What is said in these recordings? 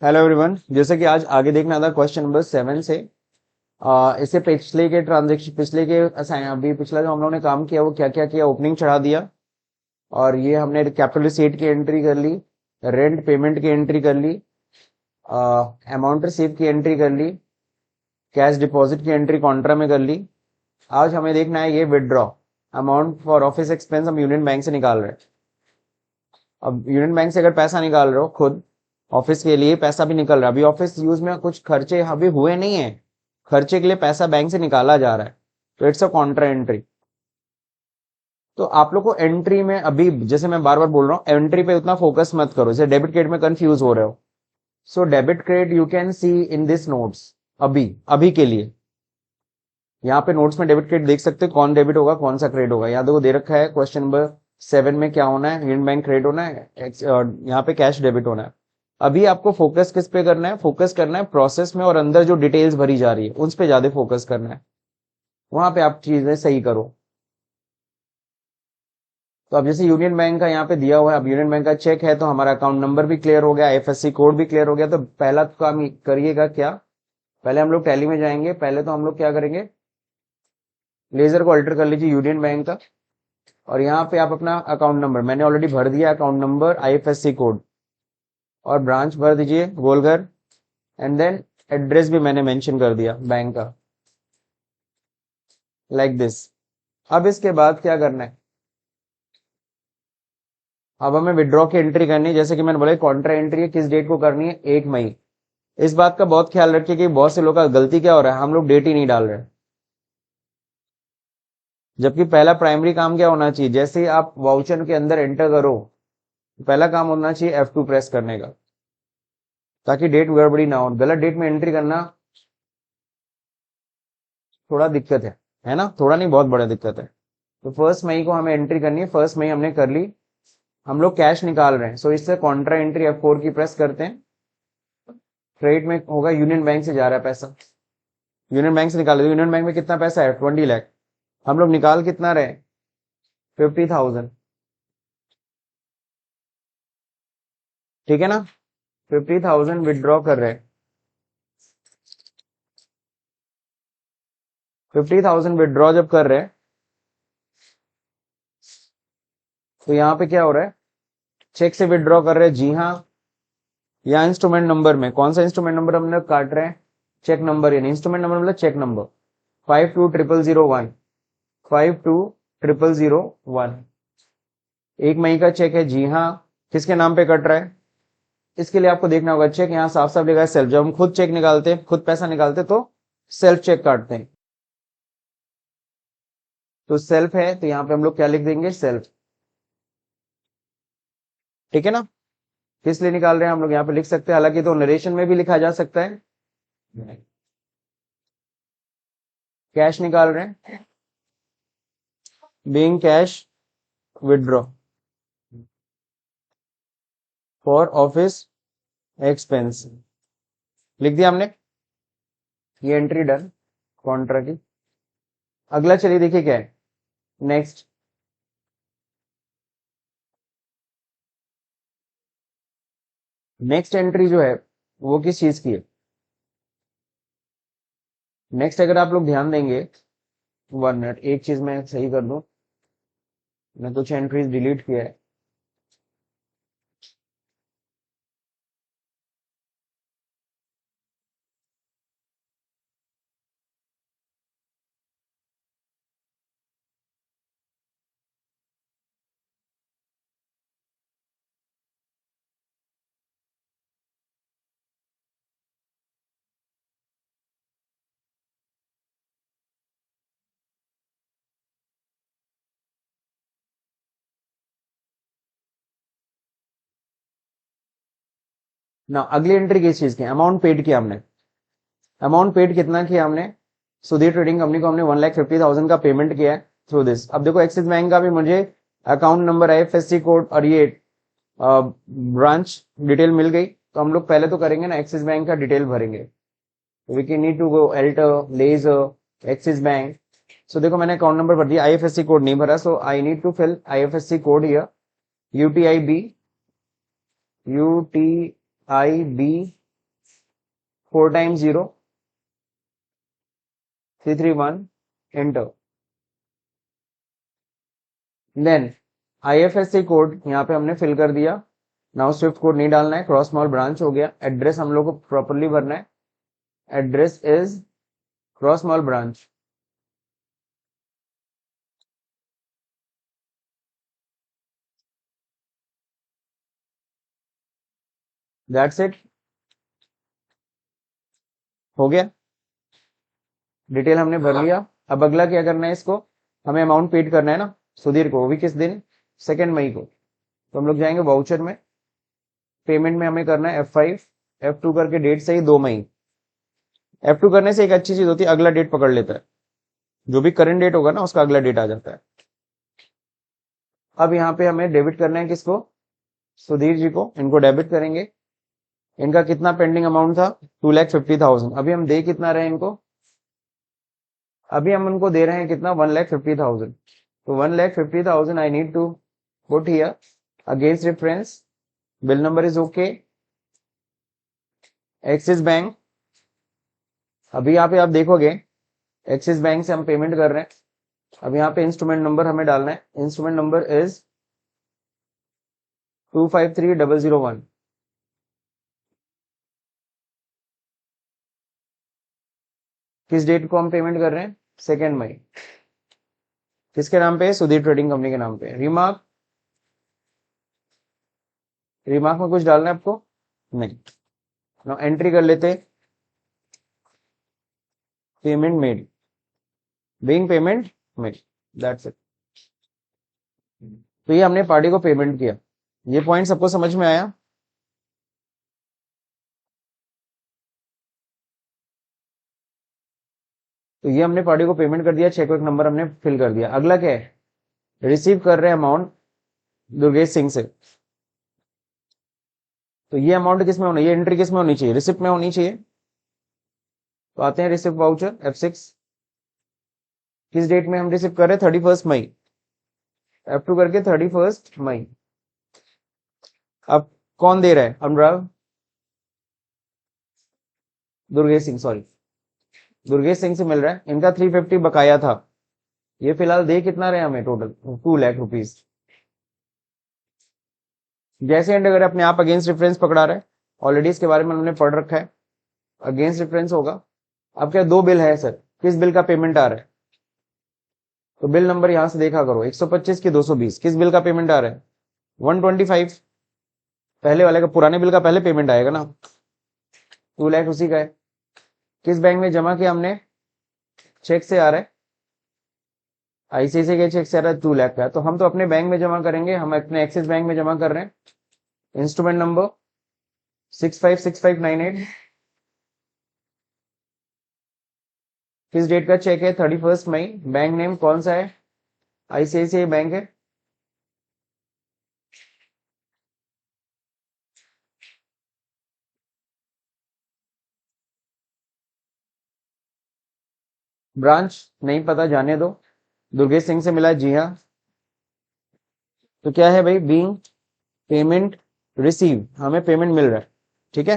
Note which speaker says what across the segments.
Speaker 1: Hello everyone, जैसे कि आज आगे देखना था क्वेश्चन नंबर 7 से। इससे पिछले के ट्रांजेक्शन पिछले के अभी पिछला जो हम लोगों ने काम किया वो क्या क्या किया। ओपनिंग चढ़ा दिया और ये हमने कैपिटल रिसीट की एंट्री कर ली, रेंट पेमेंट की एंट्री कर ली, अमाउंट रिसीव की एंट्री कर ली, कैश डिपॉजिट की एंट्री कॉन्ट्रा में कर ली। आज हमें देखना है ये withdraw amount for office expense हम यूनियन बैंक से निकाल रहे हैं। अब यूनियन बैंक से अगर पैसा निकाल रहे हो खुद ऑफिस के लिए पैसा भी निकल रहा है। अभी ऑफिस यूज में कुछ खर्चे अभी हुए नहीं है, खर्चे के लिए पैसा बैंक से निकाला जा रहा है, तो इट्स अ कॉन्ट्रा एंट्री। तो आप लोग को एंट्री में अभी जैसे मैं बार बार बोल रहा हूँ एंट्री पे उतना फोकस मत करो, जैसे डेबिट क्रेडिट में कंफ्यूज हो रहे हो। So debit credit you can see in this notes. अभी अभी के लिए यहाँ पे नोट्स में डेबिट क्रेडिट देख सकते हो, कौन डेबिट होगा कौन सा क्रेडिट होगा। यहाँ देखो दे रखा है क्वेश्चन नंबर 7 में क्या होना है, यूनियन बैंक क्रेडिट होना है, यहाँ पे कैश डेबिट होना है। अभी आपको फोकस किस पे करना है, फोकस करना है प्रोसेस में और अंदर जो डिटेल्स भरी जा रही है उस पे ज्यादा फोकस करना है, वहां पे आप चीजें सही करो। तो अब जैसे यूनियन बैंक का यहाँ पे दिया हुआ है, अब यूनियन बैंक का चेक है तो हमारा अकाउंट नंबर भी क्लियर हो गया, आईएफएससी कोड भी क्लियर हो गया। तो पहला काम करिएगा क्या, पहले हम लोग टैली में जाएंगे। पहले तो हम लोग क्या करेंगे, लेजर को अल्टर कर लीजिए यूनियन बैंक का, और यहाँ पे आप अपना अकाउंट नंबर मैंने ऑलरेडी भर दिया, अकाउंट नंबर आईएफएससी कोड और ब्रांच भर दीजिए गोलघर, एंड देन एड्रेस भी मैंने मेंशन कर दिया बैंक का, लाइक दिस। अब इसके बाद क्या करना है, अब हमें विड्रॉ की एंट्री करनी है। जैसे कि मैंने बोला कॉन्ट्रा एंट्री है, किस डेट को करनी है, 1 मई। इस बात का बहुत ख्याल रखिए कि बहुत से लोग का गलती क्या हो रहा है, हम लोग डेट ही नहीं डाल रहे, जबकि पहला प्राइमरी काम क्या होना चाहिए, जैसे ही आप वाउचर के अंदर एंटर करो पहला काम होना चाहिए F2 प्रेस करने का, ताकि डेट गड़बड़ी ना हो। गलत डेट में एंट्री करना थोड़ा दिक्कत है ना, थोड़ा नहीं बहुत बड़ा दिक्कत है। तो 1 मई को हमें एंट्री करनी है, 1 मई हमने कर ली। हम लोग कैश निकाल रहे हैं, सो इससे कॉन्ट्रा एंट्री F4 की प्रेस करते हैं। क्रेडिट में होगा, यूनियन बैंक से जा रहा है पैसा, यूनियन बैंक से निकाल, यूनियन बैंक में कितना पैसा है, 20 लाख। हम लोग निकाल कितना रहे, 50,000। ठीक है ना, 50,000 विदड्रॉ कर रहे हैं। 50,000 विदड्रॉ जब कर रहे हैं तो यहाँ पे क्या हो रहा है, चेक से विदड्रॉ कर रहे हैं, जी हाँ। या इंस्ट्रूमेंट नंबर में, कौन सा इंस्ट्रूमेंट नंबर हम लोग काट रहे हैं, चेक नंबर, यानी इंस्ट्रूमेंट नंबर मतलब चेक नंबर 520001, 520001। 1 मई का चेक है, जी हाँ। किसके नाम पे कट रहा है, इसके लिए आपको देखना होगा चेक, यहाँ साफ साफ लिखा है सेल्फ। जब हम खुद चेक निकालते हैं, खुद पैसा निकालते हैं, तो सेल्फ चेक काटते हैं। तो सेल्फ है तो यहाँ पे हम लोग क्या लिख देंगे, सेल्फ। ठीक है ना, किस लिए निकाल रहे हैं हम लोग यहाँ पे लिख सकते हैं, हालांकि तो नरेशन में भी लिखा जा सकता है। कैश निकाल रहे हैं, being cash withdraw for office expense, लिख दिया हमने, ये एंट्री डन कॉन्ट्रा की। अगला चलिए देखिए क्या है नेक्स्ट। नेक्स्ट एंट्री जो है वो किस चीज की है, नेक्स्ट अगर आप लोग ध्यान देंगे, 1 मिनट एक चीज मैं सही कर दूं, मैं कुछ एंट्रीज डिलीट किया है। ना अगली एंट्री किस चीज की, अमाउंट पेड किया हमने। अमाउंट पेड कितना किया हमने, सुधीर ट्रेडिंग कंपनी को हमने 1,50,000 का पेमेंट किया है थ्रू दिस। अब देखो एक्सिस बैंक का भी मुझे अकाउंट नंबर, आईएफएससी कोड और ये ब्रांच डिटेल मिल गई। तो हम लोग पहले तो करेंगे ना, एक्सिस बैंक का डिटेल भरेंगे। We can need to go alter, ledger, Axis bank. So देखो मैंने अकाउंट नंबर भर दिया, आईएफएससी कोड नहीं भरा, so I need to fill IFSC code here, UTIB, UTIB 4 times 0 331 enter. Then IFSC code यहाँ पे हमने फिल कर दिया। नाउ स्विफ्ट कोड नहीं डालना है, क्रॉस मॉल ब्रांच हो गया। एड्रेस हम लोग को प्रॉपरली भरना है, address is cross mall branch. That's it, हो गया। डिटेल हमने भर लिया। अब अगला क्या करना है, इसको हमें अमाउंट पेड करना है ना सुधीर को, वो भी किस दिन, 2 मई को। तो हम लोग जाएंगे वाउचर में, पेमेंट में हमें करना है F5, F2 करके डेट सही 2 मई। F2 करने से एक अच्छी चीज होती है, अगला डेट पकड़ लेता है, जो भी करंट डेट होगा ना उसका अगला डेट आ जाता है। अब यहाँ पे हमें डेबिट करना है किसको, सुधीर जी को, इनको डेबिट करेंगे। इनका कितना पेंडिंग अमाउंट था, 2,50,000। अभी हम दे कितना रहे हैं इनको, अभी हम उनको दे रहे हैं कितना, 1,50,000। तो 1,50,000 I need to put here against reference, bill number is okay, Axis Bank. अभी यहाँ पे आप देखोगे एक्सिस बैंक से हम पेमेंट कर रहे हैं। अब यहाँ पे इंस्ट्रूमेंट नंबर हमें डालना है, इंस्ट्रूमेंट नंबर इज 253001। किस डेट को हम पेमेंट कर रहे हैं, 2 मई। किसके नाम पे, सुधीर ट्रेडिंग कंपनी के नाम पे। रिमार्क, रिमार्क में कुछ डालना है आपको, नहीं। ना एंट्री कर लेते, payment made, being payment made, that's it. तो ये हमने पार्टी को पेमेंट किया। ये पॉइंट सबको समझ में आया। तो ये हमने पार्टी को पेमेंट कर दिया, चेक वेक नंबर हमने फिल कर दिया। अगला क्या है, रिसीव कर रहे हैं अमाउंट दुर्गेश सिंह से। तो ये अमाउंट किस में होना, ये एंट्री किस में होनी चाहिए, रिसिप्ट में होनी चाहिए। तो आते हैं रिसिप्ट वाउचर F6। किस डेट में हम रिसिप्ट कर रहे हैं, 31 मई। F2 करके 31 मई। अब कौन दे रहा है, अनुराग, दुर्गेश सिंह, सॉरी दुर्गेश सिंह से मिल रहा है। इनका 350 बकाया था, ये फिलहाल दे कितना रहे हमें, टोटल 2 लाख रुपीज। जैसे एंड अगर अपने आप अगेंस्ट रेफरेंस पकड़ा रहा है, ऑलरेडी इसके बारे में हमने पढ़ रखा है, अगेंस्ट रेफरेंस होगा। अब क्या, 2 बिल है सर, किस बिल का पेमेंट आ रहा है, तो बिल नंबर यहां से देखा करो, 125 की 220, किस बिल का पेमेंट आ रहा है, 125। पहले वाले का, पुराने बिल का पहले पेमेंट आएगा ना, 2 लाख उसी का है। किस बैंक में जमा किया हमने, चेक से आ रहा है, ICICI के चेक से आ रहा है, 2 लाख का। तो हम तो अपने बैंक में जमा करेंगे, हम अपने एक्सिस बैंक में जमा कर रहे हैं। Instrument number 656598। किस डेट का चेक है, 31 मई। बैंक नेम कौन सा है, ICICI बैंक है। ब्रांच नहीं पता, जाने दो। दुर्गेश सिंह से मिला, जी हाँ। तो क्या है भाई, बीइंग पेमेंट रिसीव, हमें पेमेंट मिल रहा है, ठीक है।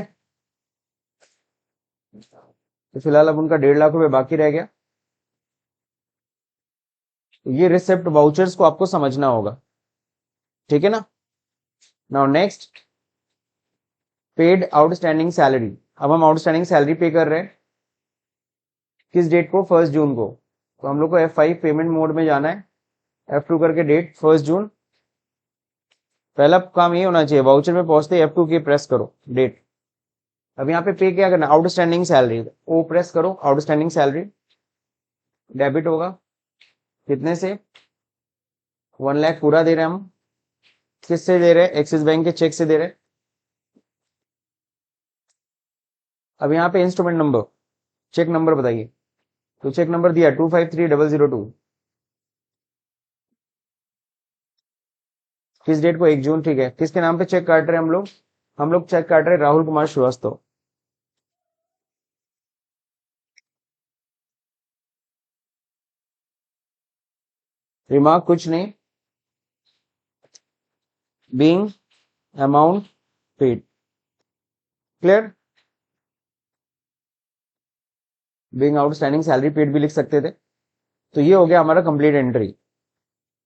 Speaker 1: तो फिलहाल अब उनका 1.5 लाख रुपए बाकी रह गया। तो ये रिसिप्ट वाउचर्स को आपको समझना होगा, ठीक है ना। Now next, paid outstanding salary. अब हम आउटस्टैंडिंग सैलरी पे कर रहे हैं, किस डेट को, 1 जून को। तो हम लोग को F5 पेमेंट मोड में जाना है, F2 करके डेट 1 जून। पहला काम ये होना चाहिए, वाउचर में पहुंचते F2 की प्रेस करो डेट। अब यहाँ पे क्या करना, आउटस्टैंडिंग सैलरी, ओ प्रेस करो, आउटस्टैंडिंग सैलरी डेबिट होगा, कितने से, 1 लाख पूरा दे रहे हैं हम। किससे दे रहे हैं, एक्सिस बैंक के चेक से दे रहे हैं। अब यहाँ पे इंस्ट्रूमेंट नंबर, चेक नंबर बताइए। तो चेक नंबर दिया 253002। किस डेट को, 1 जून, ठीक है। किसके नाम पे चेक काट रहे हैं हम लोग चेक काट रहे हैं राहुल कुमार श्रीवास्तव। रिमार्क कुछ नहीं, being amount paid, clear. Being outstanding salary paid भी लिख सकते थे। तो ये हो गया हमारा कंप्लीट एंट्री।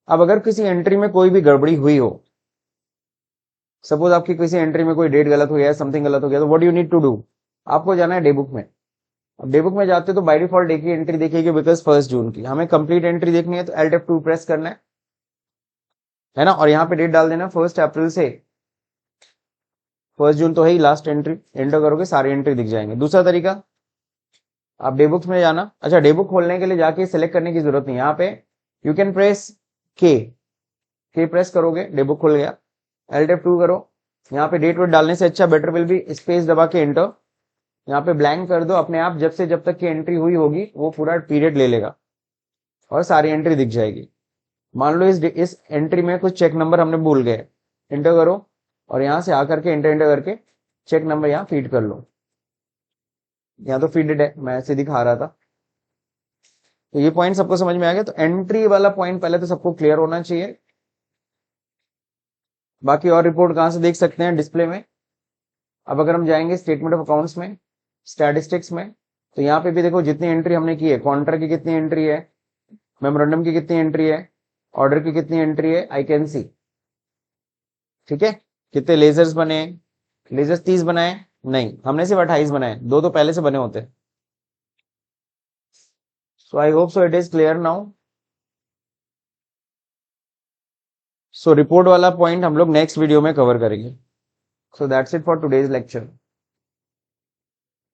Speaker 1: अब अगर किसी एंट्री में कोई भी गड़बड़ी हुई हो, सपोज आपकी किसी एंट्री में कोई डेट गलत हो गया, समथिंग गलत हो गया, तो what you need to do, आपको जाना है डे बुक में। अब डे बुक में जाते हो तो बाय डिफॉल्ट डे की एंट्री देखिएगी, बिकॉज 1 जून की हमें कंप्लीट एंट्री देखनी है तो Alt F2 प्रेस करना है ना, और यहाँ पे डेट डाल देना 1 अप्रैल से 1 जून, तो है ही लास्ट एंट्री, एंटर करोगे सारी एंट्री दिख जाएंगे। दूसरा तरीका, आप डे बुक्स में जाना, अच्छा डे बुक खोलने के लिए जाके सिलेक्ट करने की जरूरत नहीं, यहाँ पे यू कैन प्रेस के प्रेस करोगे, डे बुक खुल गया। Alt F2 करो, यहाँ पे डेट वेट डालने से अच्छा बेटर विल बी स्पेस दबा के एंटर, यहाँ पे ब्लैंक कर दो, अपने आप जब से जब तक की एंट्री हुई होगी वो पूरा पीरियड ले लेगा और सारी एंट्री दिख जाएगी। मान लो इस एंट्री में कुछ चेक नंबर हमने भूल गए, एंटर करो और यहाँ से आकर के एंटर करके चेक नंबर यहाँ फीड कर लो। यहाँ तो फीडेड है, मैं ऐसे दिखा रहा था। तो ये पॉइंट सबको समझ में आ गया। तो एंट्री वाला पॉइंट पहले तो सबको क्लियर होना चाहिए। बाकी और रिपोर्ट कहां से देख सकते हैं, डिस्प्ले में। अब अगर हम जाएंगे स्टेटमेंट ऑफ अकाउंट्स में, स्टैटिस्टिक्स में, तो यहाँ पे भी देखो जितनी एंट्री हमने की है, कॉन्ट्रैक्ट की कितनी एंट्री है, मेमोरेंडम की कितनी एंट्री है, ऑर्डर की कितनी एंट्री है, आई कैन सी। ठीक है, कितने लेजर्स बने, लेजर्स 30 बनाए नहीं, हमने सिर्फ 28 बनाए, दो तो पहले से बने होते। So I hope so it is clear now. So report वाला पॉइंट हम लोग नेक्स्ट वीडियो में कवर करेंगे। So that's it for today's lecture.